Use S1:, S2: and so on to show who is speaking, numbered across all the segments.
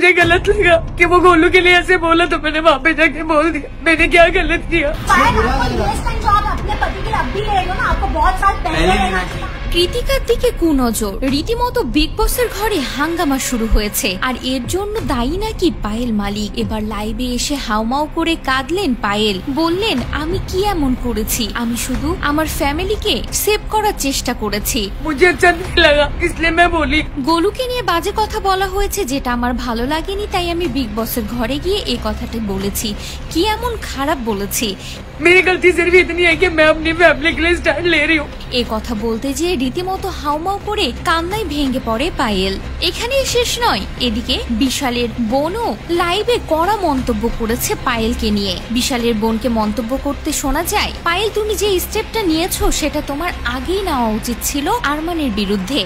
S1: मुझे गलत लगा कि वो गोलू के लिए ऐसे बोला, तो मैंने वहाँ पे जाके बोल दिया मैंने क्या गलत किया।
S2: अपने पति के अब भी ले लो ना, आपको बहुत साल पहले।
S3: কৃতিকার দিকে কুনজর, রীতিমতো বিগ বসের ঘরে হাঙ্গামা শুরু হয়েছে। আর এর জন্য দায়ী নাকি পায়েল মালিক। এবার লাইভে এসে হাউমাউ করে কাঁদলেন পায়েল, বললেন আমি কি এমন করেছি, আমি শুধু আমার ফ্যামিলিকে সেভ করার চেষ্টা করেছি।
S1: मुझे अच्छा नहीं लगा इसलिए मैं बोली।
S3: গোলুকে নিয়ে বাজে কথা বলা হয়েছে যেটা আমার ভালো লাগেনি, তাই আমি বিগ বসের ঘরে গিয়ে এই কথাটা বলেছি। কি এমন খারাপ বলেছি?
S1: मेरी गलती सिर्फ इतनी है कि मैं अपनी फैमिली के लिए स्टैंड ले रही हूँ।
S3: এই কথা বলতে যেয়ে রীতিমতো হাউমাউ করে কান্নায় ভেঙে পড়ে পায়েল। এখানেই শেষ নয়, এদিকে বিশালের বোনও লাইভে কড়া মন্তব্য করেছে পায়েলকে নিয়ে। বিশালের বোনকে মন্তব্য করতে শোনা যায়, পায়েল তুমি যে স্টেপটা নিয়েছো সেটা তোমার আগেই নেওয়া উচিত ছিল আরমানের বিরুদ্ধে।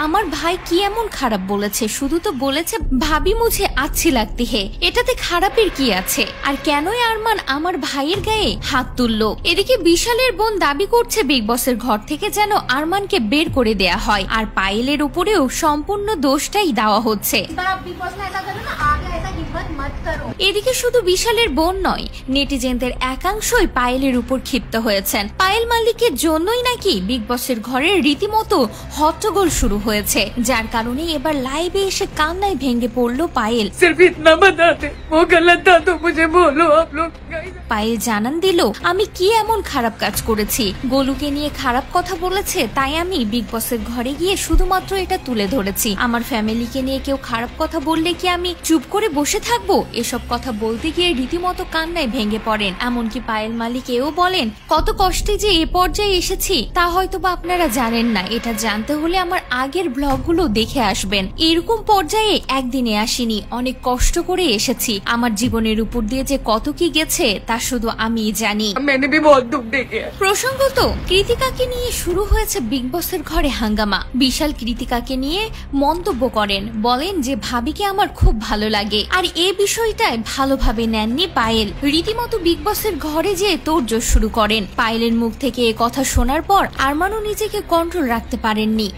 S3: আমার ভাই কি এমন খারাপ বলেছে? শুধু তো বলেছে ভাবি মুঝে আচ্ছি লাগতি হে, এটাতে খারাপের কি আছে? আর কেনই আরমান আমার ভাইয়ের গায়ে হাত তুললো? এদিকে বিশালের বোন দাবি করছে বিগ বসের ঘর থেকে যেন আরমানকে বের করে দেয়া হয়, আর পায়েলের উপরেও সম্পূর্ণ দোষটাই দেওয়া হচ্ছে। এদিকে শুধু বিশালের বোন নয়, নেটিজেনদের একাংশই পায়েলের উপর ক্ষিপ্ত হয়েছেন। পায়েল মালিকের জন্যই নাকি বিগ বসের ঘরের রীতিমতো হট্টগোল শুরু হয়েছে, যার কারণে এবার লাইভে এসে কান্নায় ভেঙে পড়লো পায়েল। পায়েল জানান দিল আমি কি এমন খারাপ কাজ করেছি? গোলুকে নিয়ে খারাপ কথা বলেছে, তাই আমি বিগ বসের ঘরে গিয়ে শুধুমাত্র এটা তুলে ধরেছি। আমার ফ্যামিলিকে নিয়ে কেউ খারাপ কথা বললে কি আমি চুপ করে বসে থাকবো? এসব কথা বলতে গিয়ে রীতিমতো কান্নায় ভেঙে পড়েন। এমনকি পায়েল মালিক এও বলেন, কত কষ্টে যে এ পর্যায়ে এসেছি তা হয়তো বা আপনারা জানেন না। এটা জানতে হলে আমার আগের ব্লগগুলো দেখে আসবেন। এরকম পর্যায়ে একদিনে আসিনি, অনেক কষ্ট করে এসেছি। আমার জীবনের উপর দিয়ে যে কত কি গেছে তা শুধু আমিই জানি। প্রসঙ্গত কৃতিকাকে নিয়ে শুরু হয়েছে বিগ বসের ঘরে হাঙ্গামা। বিশাল কৃতিকাকে নিয়ে মন্তব্য করেন, বলেন যে ভাবিকে আমার খুব ভালো লাগে। আর এই বিষয়টায় ভালোভাবে নেননি পায়েল, রীতিমতো বিগ বসের ঘরে যেয়ে তোড়জোড় শুরু করেন। পায়েলের মুখ থেকে এ কথা শোনার পর আরমানও নিজেকে কন্ট্রোল রাখতে পারেননি,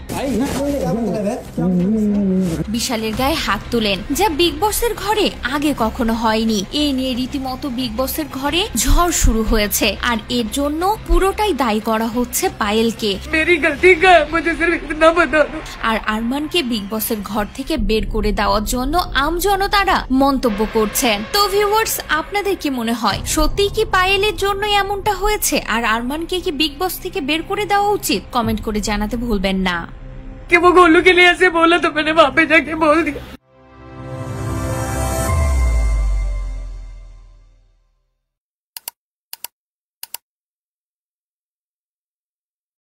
S3: বিশালের গায়ে হাত তুলেন, যা বিগ বসের ঘরে আগে কখনো হয়নি। এই নিয়ে রীতিমতো বিগ বসের ঘরে ঝড় শুরু হয়েছে, আর এর জন্য পুরোটাই দায়ী করা হচ্ছে পায়েলকে। আর আরমানকে বিগ বসের ঘর থেকে বের করে দেওয়ার জন্য আমজনতারা মন্তব্য করছেন। তো ভিউয়ার্স, আপনাদের কি মনে হয় সত্যিই কি পায়েলের জন্য এমনটা হয়েছে? আর আরমানকে কি বিগ বস থেকে বের করে দেওয়া উচিত? কমেন্ট করে জানাতে ভুলবেন না।
S1: कि वो गोलू के लिए ऐसे बोला, तो मैंने वहाँ पे जाके बोल दिया।